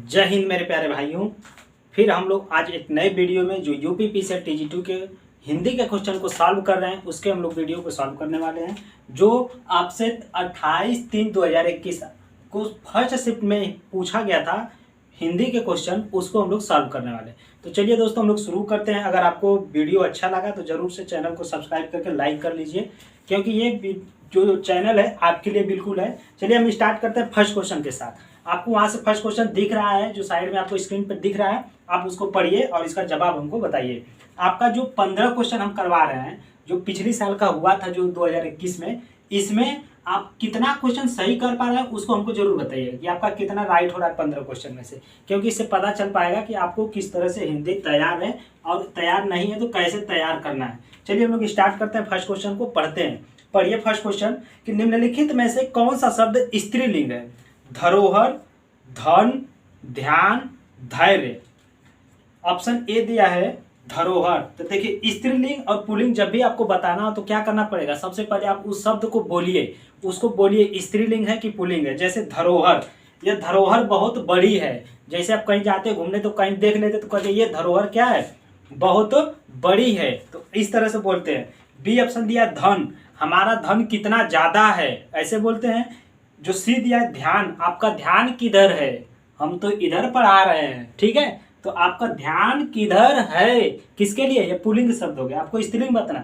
जय हिंद मेरे प्यारे भाइयों। फिर हम लोग आज एक नए वीडियो में जो यूपीपीसीएल TG2 के हिंदी के क्वेश्चन को सॉल्व कर रहे हैं उसके हम लोग वीडियो को सॉल्व करने वाले हैं। जो आपसे 28/3/2021 को फर्स्ट शिफ्ट में पूछा गया था हिंदी के क्वेश्चन, उसको हम लोग सॉल्व करने वाले हैं। तो चलिए दोस्तों हम लोग शुरू करते हैं। अगर आपको वीडियो अच्छा लगा तो ज़रूर से चैनल को सब्सक्राइब करके लाइक कर लीजिए, क्योंकि ये जो चैनल है आपके लिए बिल्कुल है। चलिए हम स्टार्ट करते हैं फर्स्ट क्वेश्चन के साथ। आपको वहाँ से फर्स्ट क्वेश्चन दिख रहा है, जो साइड में आपको स्क्रीन पर दिख रहा है, आप उसको पढ़िए और इसका जवाब हमको बताइए। आपका जो 15 क्वेश्चन हम करवा रहे हैं, जो पिछले साल का हुआ था जो 2021 में, इसमें आप कितना क्वेश्चन सही कर पा रहे हैं उसको हमको जरूर बताइए कि आपका कितना राइट हो रहा है 15 क्वेश्चन में से, क्योंकि इससे पता चल पाएगा कि आपको किस तरह से हिंदी तैयार है और तैयार नहीं है तो कैसे तैयार करना है। चलिए हम लोग स्टार्ट करते हैं, फर्स्ट क्वेश्चन को पढ़ते हैं। पढ़िए फर्स्ट क्वेश्चन कि निम्नलिखित में से कौन सा शब्द स्त्रीलिंग है? धरोहर, धन, ध्यान, धैर्य। ऑप्शन ए दिया है धरोहर। तो देखिए स्त्रीलिंग और पुल्लिंग जब भी आपको बताना हो तो क्या करना पड़ेगा, सबसे पहले आप उस शब्द को बोलिए, उसको बोलिए स्त्रीलिंग है कि पुल्लिंग है। जैसे धरोहर, यह धरोहर बहुत बड़ी है। जैसे आप कहीं जाते घूमने तो कहीं देख लेते तो कहते ये धरोहर क्या है, बहुत बड़ी है, तो इस तरह से बोलते हैं। बी ऑप्शन दिया धन, हमारा धन कितना ज्यादा है, ऐसे बोलते हैं। जो सी दिया है ध्यान, आपका ध्यान किधर है, हम तो इधर पर आ रहे हैं, ठीक है, तो आपका ध्यान किधर है, किसके लिए, ये पुल्लिंग शब्द हो गया, आपको स्त्रीलिंग बताना।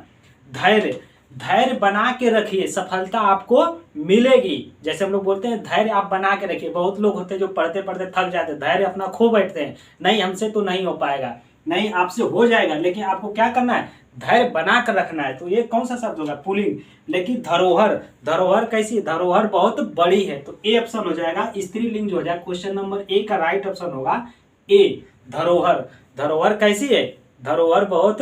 धैर्य, धैर्य बना के रखिए, सफलता आपको मिलेगी। जैसे हम लोग बोलते हैं धैर्य आप बना के रखिए। बहुत लोग होते हैं जो पढ़ते पढ़ते थक जाते हैं, धैर्य अपना खो बैठते हैं, नहीं हमसे तो नहीं हो पाएगा, नहीं आपसे हो जाएगा, लेकिन आपको क्या करना है, धैर्य बना कर रखना है। तो ये कौन सा शब्द होगा, पुल्लिंग। लेकिन धरोहर, धरोहर कैसी, धरोहर बहुत बड़ी है, तो ए ऑप्शन हो जाएगा, स्त्रीलिंग जो हो जाएगा। क्वेश्चन नंबर ए का राइट ऑप्शन होगा ए, धरोहर। धरोहर कैसी है, धरोहर बहुत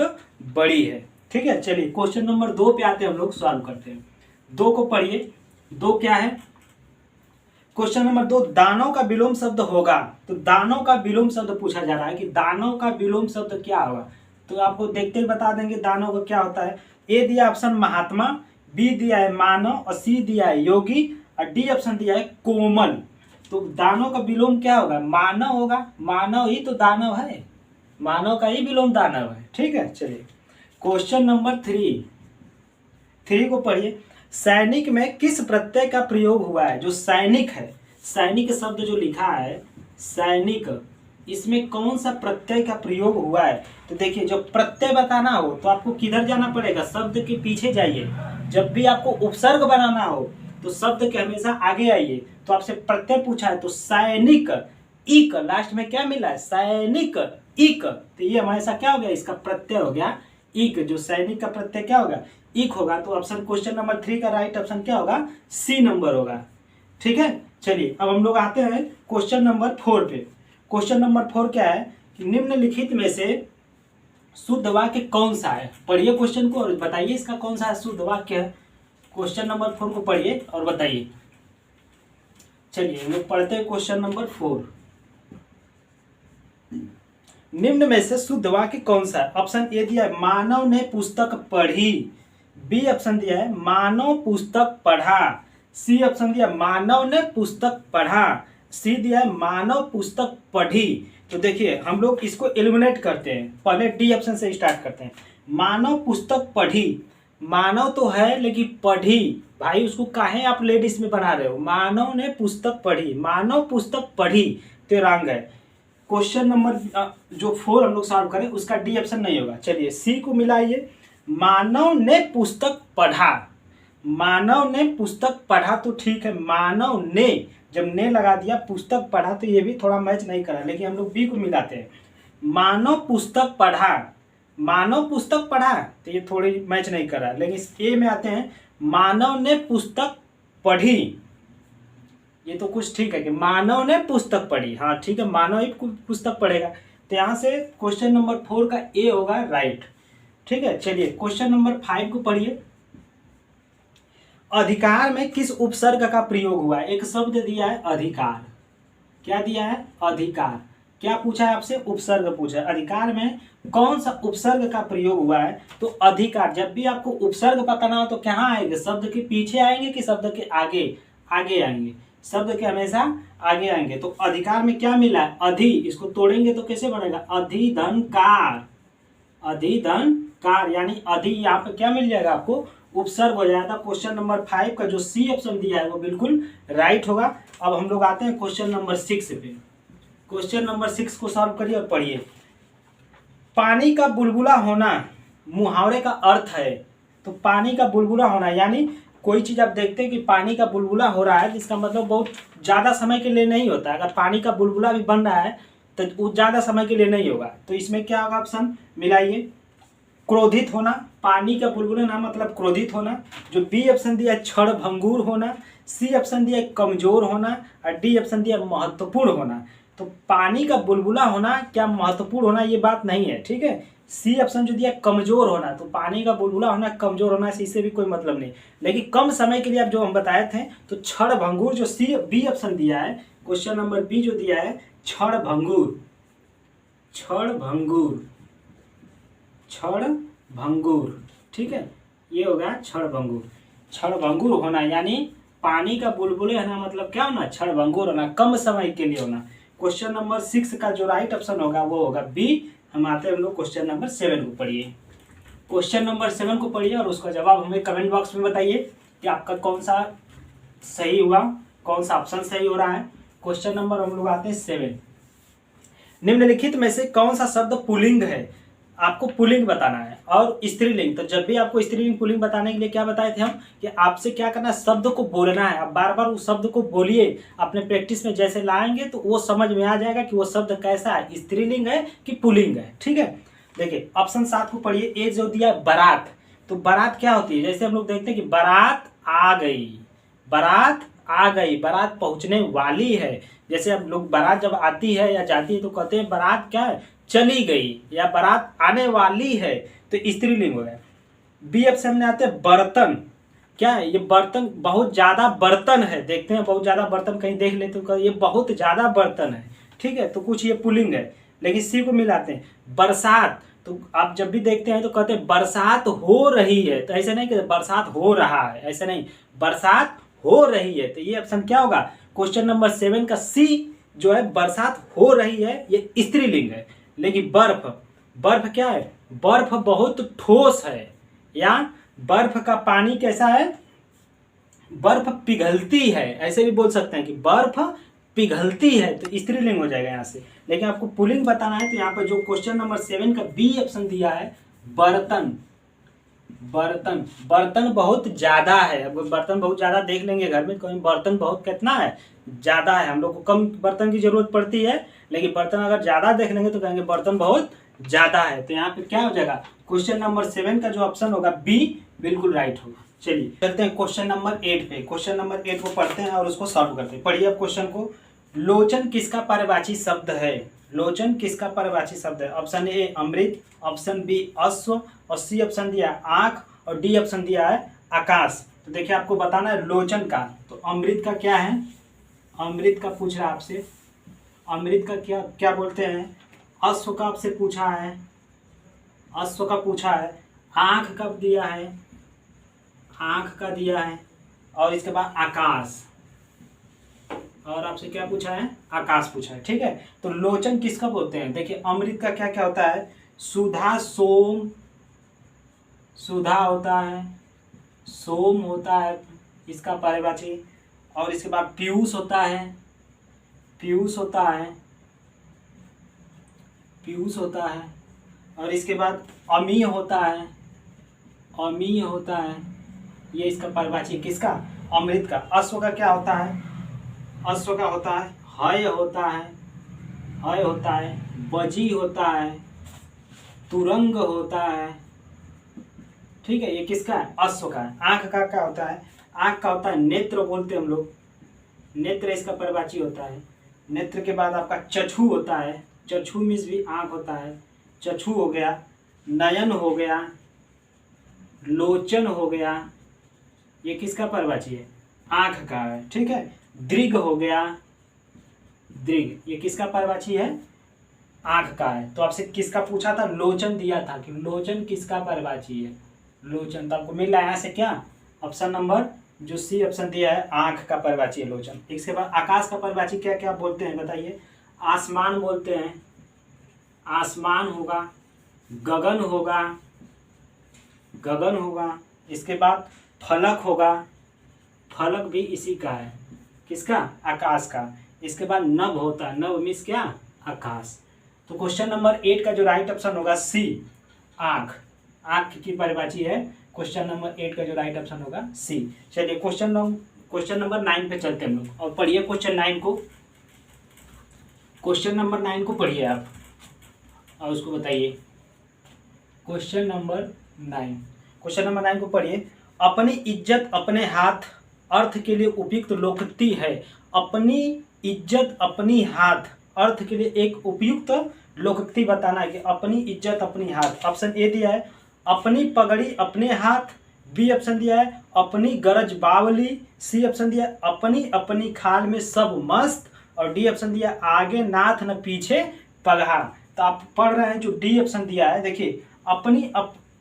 बड़ी है, ठीक है। चलिए क्वेश्चन नंबर 2 पे आते हैं, हम लोग सॉल्व करते हैं। 2 को पढ़िए। 2 क्या है, क्वेश्चन नंबर 2, दानव का विलोम शब्द होगा। तो दानव का विलोम शब्द पूछा जा रहा है कि दानव का विलोम शब्द क्या होगा, तो आपको देखते ही बता देंगे दानव का क्या होता है। ए दिया ऑप्शन महात्मा, बी दिया है मानव, और सी दिया है योगी, और डी ऑप्शन दिया है कोमल। तो दानव का विलोम क्या होगा, मानव होगा, मानव ही तो दानव है, मानव का ही विलोम दानव है, ठीक है। चलिए क्वेश्चन नंबर 3 को पढ़िए। सैनिक में किस प्रत्यय का प्रयोग हुआ है? जो सैनिक है, सैनिक शब्द जो लिखा है सैनिक, इसमें कौन सा प्रत्यय का प्रयोग हुआ है? तो देखिए जब प्रत्यय बताना हो तो आपको किधर जाना पड़ेगा, शब्द के पीछे जाइए। जब भी आपको उपसर्ग बनाना हो तो शब्द के हमेशा आगे आइए। तो आपसे प्रत्यय पूछा है तो सैनिक, इक लास्ट में क्या मिला है, सैनिक इक, तो ये हमेशा क्या हो गया, इसका प्रत्यय हो गया इक। जो सैनिक का प्रत्यय क्या होगा, इक होगा। तो ऑप्शन क्वेश्चन नंबर 3 का राइट ऑप्शन क्या होगा, सी नंबर होगा, ठीक है। चलिए अब हम लोग आते हैं क्वेश्चन नंबर 4 पे। क्वेश्चन नंबर 4 क्या है कि निम्नलिखित में से शुद्ध वाक्य कौन सा है? पढ़िए क्वेश्चन को और बताइए इसका कौन सा शुद्ध वाक्य है। क्वेश्चन नंबर 4 को पढ़िए और बताइए। चलिए हम लोग पढ़ते हैं क्वेश्चन नंबर 4। निम्न में से शुद्ध वाक्य कौन सा है? ऑप्शन ए दिया है मानव ने पुस्तक पढ़ी, बी ऑप्शन दिया है मानव पुस्तक पढ़ा, सी ऑप्शन दिया मानव ने पुस्तक पढ़ा, सी दिया है मानव पुस्तक पढ़ी। तो देखिए हम लोग इसको एलिमिनेट करते हैं, पहले डी ऑप्शन से स्टार्ट करते हैं। मानव पुस्तक पढ़ी, मानव तो है लेकिन पढ़ी, भाई उसको काहे आप लेडीज में बना रहे हो, मानव ने पुस्तक पढ़ी, मानव पुस्तक पढ़ी, तो रंग है। क्वेश्चन नंबर जो 4 हम लोग सॉल्व करें उसका डी ऑप्शन नहीं होगा। चलिए सी को मिलाइए, मानव ने पुस्तक पढ़ा, मानव ने पुस्तक पढ़ा तो ठीक है, मानव ने जब ने लगा दिया पुस्तक पढ़ा तो ये भी थोड़ा मैच नहीं करा, लेकिन हम लोग बी को मिलाते हैं, मानव पुस्तक पढ़ा, मानव पुस्तक पढ़ा, तो ये थोड़ी मैच नहीं करा। लेकिन ए में आते हैं मानव ने पुस्तक पढ़ी, ये तो कुछ ठीक है कि मानव ने पुस्तक पढ़ी, हाँ ठीक है, मानव ही पुस्तक पढ़ेगा। तो यहाँ से क्वेश्चन नंबर 4 का ए होगा राइट, ठीक है। चलिए क्वेश्चन नंबर 5 को पढ़िए। अधिकार में किस उपसर्ग का प्रयोग हुआ है? एक शब्द दिया है अधिकार, क्या दिया है, अधिकार। क्या पूछा है आपसे, उपसर्ग पूछा है। अधिकार में कौन सा उपसर्ग का प्रयोग हुआ है? तो अधिकार। जब भी आपको उपसर्ग बताना हो तो कहाँ आएंगे, शब्द के पीछे आएंगे कि शब्द के आगे, आगे आएंगे। शब्द के हमेशा आगे आएंगे। तो अधिकार में क्या मिला है? अधि, इसको तोड़ेंगे तो कैसे बनेगा? अधिधनकार, अधिधनकार यानी अधि, यहाँ पे क्या मिल जाएगा आपको? उपसर्ग हो जाएगा। क्वेश्चन नंबर 5 का जो सी ऑप्शन दिया है वो बिल्कुल राइट होगा। अब हम लोग आते हैं क्वेश्चन नंबर 6 पे। क्वेश्चन नंबर 6 को सॉल्व करिए और पढ़िए। पानी का बुलबुला होना मुहावरे का अर्थ है। तो पानी का बुलबुला होना यानी कोई चीज़ आप देखते हैं कि पानी का बुलबुला हो रहा है, जिसका मतलब बहुत ज़्यादा समय के लिए नहीं होता है। अगर पानी का बुलबुला भी बन रहा है तो वो ज़्यादा समय के लिए नहीं होगा। तो इसमें क्या होगा? ऑप्शन मिलाइए। क्रोधित होना, पानी का बुलबुला ना मतलब क्रोधित होना। जो बी ऑप्शन दिया क्षण भंगुर होना, सी ऑप्शन दिया कमजोर होना, और डी ऑप्शन दिया महत्वपूर्ण होना। तो पानी का बुलबुला होना क्या महत्वपूर्ण होना ये बात नहीं है, ठीक है। सी ऑप्शन जो दिया कमजोर होना, तो पानी का बुलबुला होना कमजोर होना से इससे भी कोई मतलब नहीं, लेकिन कम समय के लिए आप जो हम बताए थे। तो क्षण भंगुर जो सी बी ऑप्शन दिया है, क्वेश्चन नंबर बी जो दिया है क्षण भंगुर, क्षण भंगुर, क्षण भंगुर, ठीक है, ये होगा क्षण भंगुर। क्षण भंगुर होना यानी पानी का बुलबुले होना मतलब क्या होना? क्षण भंगुर होना, कम समय के लिए होना। क्वेश्चन नंबर 6 का जो राइट ऑप्शन होगा वो होगा बी। हम आते हैं हम लोग क्वेश्चन नंबर 7 को पढ़िए। क्वेश्चन नंबर 7 को पढ़िए और उसका जवाब हमें कमेंट बॉक्स में बताइए कि आपका कौन सा सही हुआ, कौन सा ऑप्शन सही हो रहा है। क्वेश्चन नंबर हम लोग आते हैं 7। निम्नलिखित में से कौन सा शब्द पुल्लिंग है? आपको पुल्लिंग बताना है और स्त्रीलिंग। तो जब भी आपको स्त्रीलिंग पुल्लिंग बताने के लिए क्या बताए थे हम कि आपसे क्या करना है? शब्द को बोलना है। आप बार बार उस शब्द को बोलिए, अपने प्रैक्टिस में जैसे लाएंगे तो वो समझ में आ जाएगा कि वो शब्द कैसा है, स्त्रीलिंग है कि पुल्लिंग है, ठीक है। देखिए ऑप्शन 7 को पढ़िए। ए जो दिया बारात, तो बारात क्या होती है? जैसे हम लोग देखते हैं कि बारात आ गई, बारात आ गई, बारात पहुंचने वाली है। जैसे अब लोग बारात जब आती है या जाती है तो कहते हैं बारात क्या है? चली गई, या बारात आने वाली है, तो स्त्रीलिंग हो गया। बी ऑप्शन में आते हैं बर्तन, क्या है? ये बर्तन बहुत ज्यादा बर्तन है, देखते हैं बहुत ज्यादा बर्तन कहीं देख लेते तो ये बहुत ज्यादा बर्तन है, ठीक है, तो कुछ ये पुल्लिंग है। लेकिन सी को मिलाते हैं बरसात, तो आप जब भी देखते हैं तो कहते हैं बरसात हो रही है, तो ऐसे नहीं कहते बरसात हो रहा है, ऐसे नहीं, बरसात हो रही है। तो ये ऑप्शन क्या होगा? क्वेश्चन नंबर 7 का सी जो है बरसात हो रही है, ये स्त्रीलिंग है। लेकिन बर्फ, बर्फ क्या है? बर्फ बहुत ठोस है, या बर्फ का पानी कैसा है? बर्फ पिघलती है, ऐसे भी बोल सकते हैं कि बर्फ पिघलती है, तो स्त्रीलिंग हो जाएगा यहाँ से। लेकिन आपको पुल्लिंग बताना है तो यहाँ पर जो क्वेश्चन नंबर 7 का बी ऑप्शन दिया है बर्तन, बर्तन, बर्तन बहुत ज्यादा है। अब बर्तन बहुत ज्यादा देख लेंगे घर में, कोई बर्तन बहुत कितना है? ज्यादा है। हम लोग को कम बर्तन की जरूरत पड़ती है, लेकिन बर्तन अगर ज्यादा देख लेंगे तो कहेंगे बर्तन बहुत ज्यादा है। तो यहाँ पे क्या हो जाएगा? क्वेश्चन नंबर 7 का जो ऑप्शन होगा बी बिल्कुल राइट होगा। चलिए चलते हैं क्वेश्चन नंबर 8 पे। क्वेश्चन नंबर 8 को पढ़ते हैं और उसको सॉल्व करते हैं। पढ़िए अब क्वेश्चन को। लोचन किसका पर्यायवाची शब्द है? लोचन किसका पर्यायवाची शब्द है? ऑप्शन ए अमृत, ऑप्शन बी अश्व, और सी ऑप्शन दिया है आंख, और डी ऑप्शन दिया है आकाश। तो देखिए आपको बताना है लोचन का, तो अमृत का क्या है? अमृत का पूछ रहा है आपसे, अमृत का क्या क्या बोलते हैं? अश्व का आपसे पूछा है, अश्व का पूछा है। आंख का दिया है, आंख का दिया है, और इसके बाद आकाश, और आपसे क्या पूछा है? आकाश पूछा है, ठीक है। तो लोचन किसका बोलते हैं? देखिए अमृत का क्या क्या होता है? सुधा, सोम, सुधा होता है, सोम होता है इसका पर्यायवाची, और इसके बाद पीयूष होता है, पीयूष होता है, पीयूष होता है, और इसके बाद अमीय होता है, अमीय होता है। ये इसका पर्यायवाची किसका? अमृत का। अश्व का क्या होता है? अश्व का होता है हय होता है, हय होता है, बजी होता है, तुरंग होता है, ठीक है। ये किसका है? अश्व का है। आंख का क्या होता है? आंख का होता है नेत्र, बोलते हैं हम लोग, नेत्र इसका पर्यायवाची होता है। नेत्र के बाद आपका चक्षु होता है, चक्षु मीन्स भी आंख होता है, चक्षु हो गया। नयन हो गया, लोचन हो गया, ये किसका पर्यायवाची है? आंख का है, ठीक है। दृग हो गया, दृग, ये किसका पर्यायवाची है? आंख का है। तो आपसे किसका पूछा था? लोचन दिया था कि लोचन किसका पर्यायवाची है? लोचन। तो आपको मिल रहा है यहाँ से क्या? ऑप्शन नंबर जो सी ऑप्शन दिया है आंख का परिवाची आलोचन। इसके बाद आकाश का परिवाची क्या क्या बोलते हैं बताइए। आसमान बोलते हैं, आसमान होगा, गगन होगा, गगन होगा। इसके बाद फलक होगा, फलक भी इसी का है, किसका, आकाश का। इसके बाद नभ होता है, नभ मीन्स क्या, आकाश। तो क्वेश्चन नंबर 8 का जो राइट ऑप्शन होगा सी, आंख, आंख की परिभाषी है। क्वेश्चन नंबर 8 का जो राइट ऑप्शन होगा सी। चलिए क्वेश्चन नंबर 9 पे चलते हैं हम लोग, और पढ़िए क्वेश्चन 9 को। क्वेश्चन नंबर 9 को पढ़िए आप और उसको बताइए। क्वेश्चन नंबर 9 को पढ़िए। अपनी इज्जत अपने हाथ अर्थ के लिए उपयुक्त लोकोक्ति है। अपनी इज्जत अपनी हाथ अर्थ के लिए एक उपयुक्त लोकोक्ति बताना है कि अपनी इज्जत अपनी हाथ। ऑप्शन ए दिया है अपनी पगड़ी अपने हाथ, बी ऑप्शन दिया है अपनी गरज बावली, सी ऑप्शन दिया है अपनी अपनी खाल में सब मस्त, और डी ऑप्शन दिया आगे नाथ न पीछे पगहा। तो आप पढ़ रहे हैं जो डी ऑप्शन दिया है, देखिए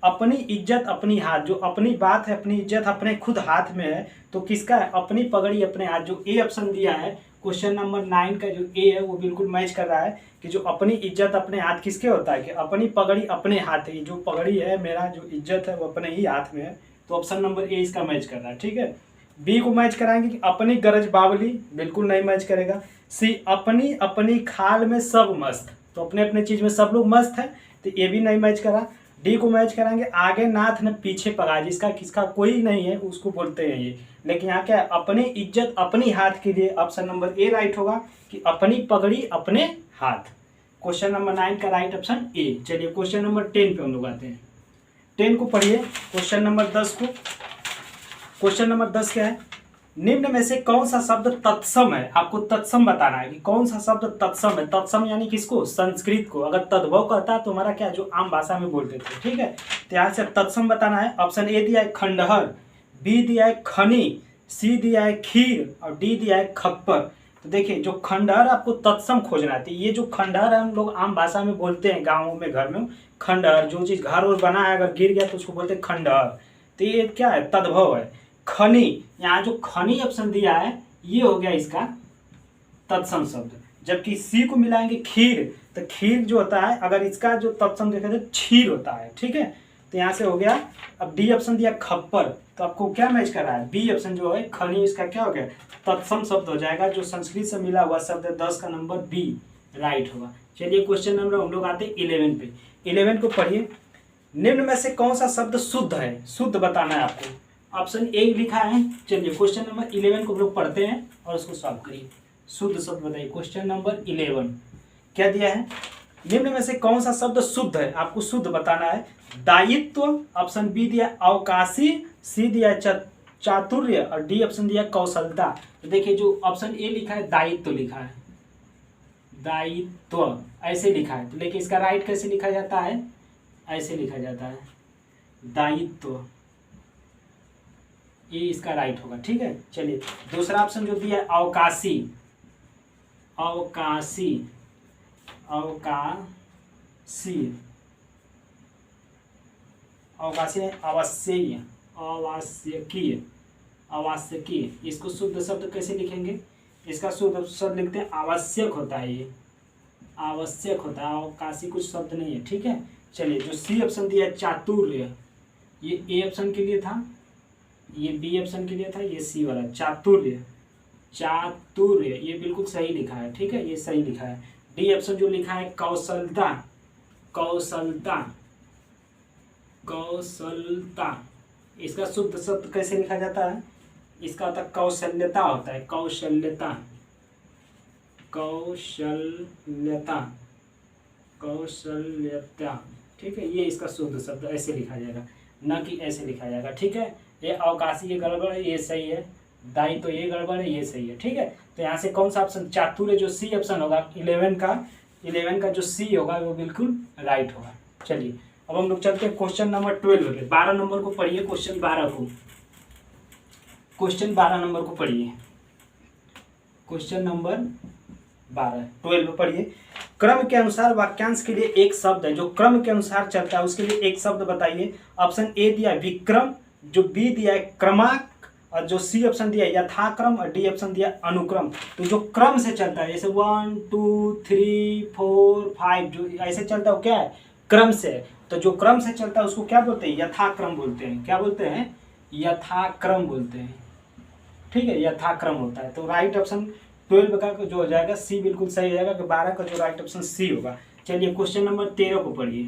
अपनी इज्जत अपनी हाथ, जो अपनी बात है अपनी इज्जत अपने खुद हाथ में है, तो किसका है, अपनी पगड़ी अपने हाथ। जो ए ऑप्शन दिया है क्वेश्चन नंबर 9 का जो ए है वो बिल्कुल मैच कर रहा है कि जो अपनी इज्जत अपने हाथ किसके होता है, कि अपनी पगड़ी अपने हाथ है। जो पगड़ी है मेरा, जो इज्जत है वो अपने ही हाथ में है। तो ऑप्शन नंबर ए इसका मैच कर रहा है, ठीक है। बी को मैच कराएंगे कि अपनी गरज बावली, बिल्कुल नहीं मैच करेगा। सी अपनी अपनी खाल में सब मस्त, तो अपने अपने चीज़ में सब लोग मस्त है, तो ये भी नहीं मैच करा। डी को मैच कराएंगे आगे नाथ न पीछे पगा, जिसका किसका कोई नहीं है उसको बोलते हैं ये। लेकिन यहाँ क्या है, अपनी इज्जत अपनी हाथ के लिए ऑप्शन नंबर ए राइट होगा कि अपनी पगड़ी अपने हाथ। क्वेश्चन नंबर 9 का राइट ऑप्शन ए। चलिए क्वेश्चन नंबर 10 पे हम लोग आते हैं। 10 को पढ़िए। क्वेश्चन नंबर 10 को, क्वेश्चन नंबर 10 क्या है, निम्न में से कौन सा शब्द तत्सम है। आपको तत्सम बताना है कि कौन सा शब्द तत्सम है। तत्सम यानी किसको, संस्कृत को। अगर तद्भव कहता तो हमारा क्या, जो आम भाषा में बोलते थे, ठीक है। तो यहाँ से तत्सम बताना है। ऑप्शन ए दिया है खंडहर, बी दिया है खनी, सी दिया है खीर, और डी दिया है खप्पर। तो देखिए जो खंडहर आपको तत्सम खोजना है। ये जो खंडहर है हम लोग आम भाषा में बोलते हैं, गाँवों में घर में खंडहर, जो चीज़ घर और बना है अगर गिर गया तो उसको बोलते हैं खंडहर। तो ये क्या है, तद्भव है। खनी, यहाँ जो खनी ऑप्शन दिया है ये हो गया इसका तत्सम शब्द। जबकि सी को मिलाएंगे खीर, तो खीर जो होता है अगर इसका जो तत्सम देखा तो क्षीर होता है, ठीक है। तो यहाँ से हो गया। अब डी ऑप्शन दिया खप्पर, तो आपको क्या मैच कर रहा है, बी ऑप्शन जो है खनी, इसका क्या हो गया, तत्सम शब्द हो जाएगा। जो संस्कृत से मिला हुआ शब्द है 10 का नंबर बी राइट होगा। चलिए क्वेश्चन नंबर हम लोग आते हैं 11 पे। 11 को पढ़िए। निम्न में से कौन सा शब्द शुद्ध है, शुद्ध बताना है आपको। ऑप्शन ए लिखा है। चलिए क्वेश्चन नंबर 11 को हम लोग पढ़ते हैं और उसको सॉल्व करिए। शुद्ध शब्द बताइए। क्वेश्चन नंबर 11 क्या दिया है, निम्न में से कौन सा शब्द शुद्ध है, आपको शुद्ध बताना है। दायित्व, ऑप्शन बी दिया अवकाशी, सी दिया चातुर्य, और डी ऑप्शन दिया कौशलता। तो देखिए जो ऑप्शन ए लिखा है दायित्व लिखा है, दायित्व ऐसे लिखा है। तो लेकिन इसका राइट कैसे लिखा जाता है, ऐसे लिखा जाता है दायित्व, ये इसका राइट होगा, ठीक है। चलिए दूसरा ऑप्शन जो दिया है अवकाशी, अवकाशी, अवकाशी, अवकाशी आवश्यक, आवश्यकीय, आवश्यकीय। इसको शुद्ध शब्द कैसे लिखेंगे, इसका शुद्ध शब्द लिखते हैं आवश्यक होता है, ये आवश्यक होता है, अवकाशी कुछ शब्द नहीं है, ठीक है। चलिए जो सी ऑप्शन दिया है चातुर्य, ये ए ऑप्शन के लिए था, ये बी ऑप्शन के लिए था, ये सी वाला चातुर्य, चातुर्य ये बिल्कुल सही लिखा है, ठीक है, ये सही लिखा है। डी ऑप्शन जो लिखा है कौशलता, कौशलता, कौशलता, इसका शुद्ध शब्द कैसे लिखा जाता है, इसका होता है कौशल्यता होता है, कौशल्यता, कौशल्यता, कौशल्यता, ठीक है। ये इसका शुद्ध शब्द ऐसे लिखा जाएगा, न कि ऐसे लिखा जाएगा, ठीक है। ये अवकाशी ये गड़बड़ है, ये सही है। दायित्व तो ये गड़बड़ है, ये सही है, ठीक है। तो यहाँ से कौन सा ऑप्शन, चातुर्य जो सी ऑप्शन होगा 11 का जो सी होगा वो बिल्कुल राइट होगा। चलिए अब हम लोग चलते हैं क्वेश्चन नंबर 12 पे। 12 नंबर को पढ़िए, क्वेश्चन 12 को, क्वेश्चन 12 नंबर को पढ़िए। क्वेश्चन नंबर 12 पढ़िए। क्रम के अनुसार वाक्यांश के लिए एक शब्द है, जो क्रम के अनुसार चलता है उसके लिए एक शब्द बताइए। ऑप्शन ए दिया विक्रम, जो बी दिया है क्रमांक, और जो सी ऑप्शन दिया यथाक्रम और डी ऑप्शन दिया अनुक्रम। तो जो क्रम से चलता है जैसे 1 2 3 4 5 जो ऐसे चलता है वो क्या है, क्रम से। तो जो क्रम से चलता है उसको क्या बोलते हैं, यथाक्रम बोलते हैं। क्या बोलते हैं, यथाक्रम बोलते हैं। ठीक है, यथाक्रम होता है। तो राइट ऑप्शन 12 का जो हो जाएगा सी बिल्कुल सही हो जाएगा कि 12 का जो राइट ऑप्शन सी होगा। चलिए क्वेश्चन नंबर 13 को पढ़िए।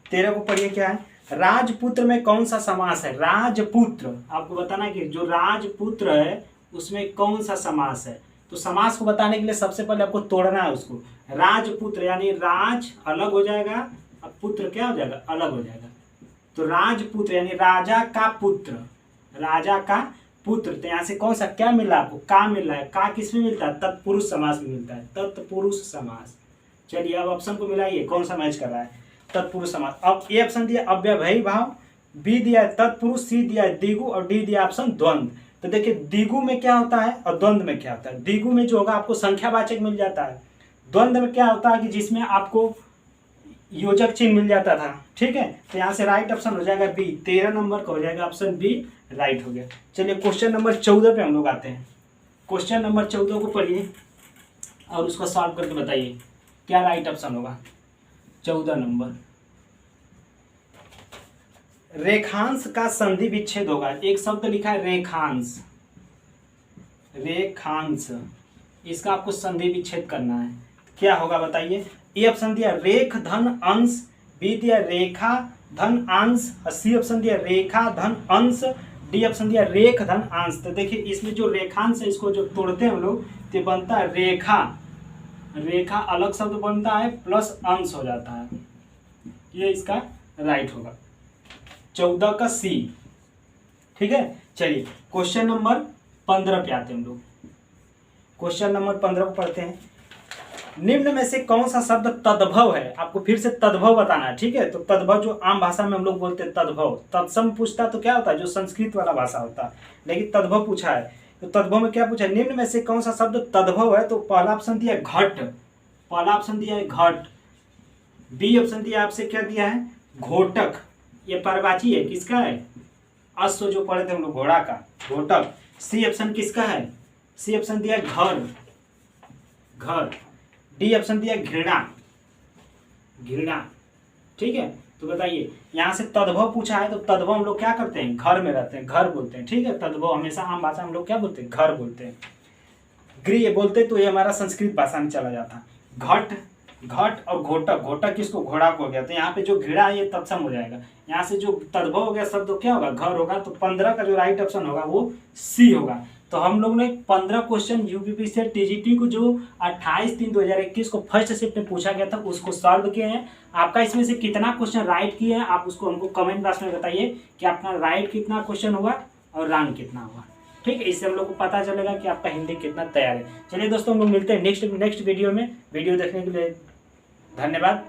13 को पढ़िए, क्या है, राजपुत्र में कौन सा समास है। राजपुत्र, आपको बताना है कि जो राजपुत्र है उसमें कौन सा समास है। तो समास को बताने के लिए सबसे पहले आपको तोड़ना है उसको। राजपुत्र यानी राज अलग हो जाएगा और पुत्र क्या हो जाएगा, अलग हो जाएगा। तो राजपुत्र यानी राजा का पुत्र, राजा का पुत्र। तो यहाँ से कौन सा क्या मिला आपको, का मिल रहा है। का किस में मिलता है, तत्पुरुष समास में मिलता है, तत्पुरुष समास। चलिए अब ऑप्शन को मिलाइए कौन सा मैच कर रहा है, तत्पुरुष समास। अब ए ऑप्शन दिया अव्ययभावी भाव, बी दिया है तत्पुरुष, सी दिया है द्विगु और डी दिया ऑप्शन द्वंद्व। तो देखिए द्विगु में क्या होता है और द्वंद्व में क्या होता है। द्विगु में जो होगा आपको संख्यावाचक मिल जाता है, द्वंद्व में क्या होता है कि जिसमें आपको योजक चिन्ह मिल जाता था। ठीक है, तो यहाँ से राइट ऑप्शन हो जाएगा बी, 13 नंबर का हो जाएगा ऑप्शन बी राइट हो गया। चलिए क्वेश्चन नंबर 14 पे हम लोग आते हैं। क्वेश्चन नंबर 14 को पढ़िए और उसको सॉल्व करके बताइए क्या राइट ऑप्शन होगा। 14 नंबर, रेखांश का संधि विच्छेद होगा। एक शब्द लिखा है रेखांश, रेखांश, इसका आपको संधि विच्छेद करना है। क्या होगा बताइए। ए ऑप्शन दिया रेख धन अंश, बी दिया रेखा धन अंश, सी ऑप्शन दिया रेखा धन अंश, डी ऑप्शन दिया रेख धन अंश। तो देखिए इसमें जो रेखांश है इसको जो तोड़ते हैं हम लोग तो बनता है रेखा, रेखा अलग शब्द बनता है प्लस अंश हो जाता है। ये इसका राइट होगा 14 का सी। ठीक है, चलिए क्वेश्चन नंबर 15 पे आते हैं हम लोग। क्वेश्चन नंबर 15 को पढ़ते हैं। निम्न में से कौन सा शब्द तद्भव है। आपको फिर से तद्भव बताना है। ठीक है, तो तद्भव जो आम भाषा में हम लोग बोलते हैं तद्भव। तत्सम पूछता तो क्या होता है, जो संस्कृत वाला भाषा होता है, लेकिन तद्भव पूछा है। तो तद्भव में क्या पूछा है, निम्न में से कौन सा शब्द तद्भव है। तो पहला ऑप्शन दिया है घट, पहला ऑप्शन दिया है घट। बी ऑप्शन दिया आपसे क्या दिया है, घोटक। ये परवाची है, किसका है, अश्व जो पढ़े थे हम लोग घोड़ा का, घोटक। सी ऑप्शन किसका है, सी ऑप्शन दिया है घर, घर। डी ऑप्शन दिया घृणा, घृणा। ठीक है, तो बताइए यहाँ से तद्भव पूछा है तो तद्भव हम लोग क्या करते हैं, घर में रहते हैं, घर बोलते हैं। ठीक है, तद्भव हमेशा आम भाषा हम लोग क्या बोलते हैं, घर बोलते हैं। गृह बोलते तो ये हमारा संस्कृत भाषा में चला जाता। घट, घट और घोटक, घोटक किसको, घोड़ा को हो गया। तो यहाँ पे जो घृणा है ये तत्सम हो जाएगा। यहाँ से जो तद्भव हो गया शब्द तो क्या होगा, घर होगा। तो 15 का जो राइट ऑप्शन होगा वो सी होगा। तो हम लोग ने 15 क्वेश्चन यूपीपी से टीजीटी को जो 28/3/2021 को फर्स्ट शिफ्ट में पूछा गया था उसको सॉल्व किए हैं। आपका इसमें से कितना क्वेश्चन राइट किए हैं आप उसको हमको कमेंट बॉक्स में बताइए कि आपका राइट कितना क्वेश्चन हुआ और रॉन्ग कितना हुआ। ठीक है, इससे हम लोग को पता चलेगा कि आपका हिंदी कितना तैयार है। चलिए दोस्तों, हम लोग मिलते हैं नेक्स्ट वीडियो में। वीडियो देखने के लिए धन्यवाद।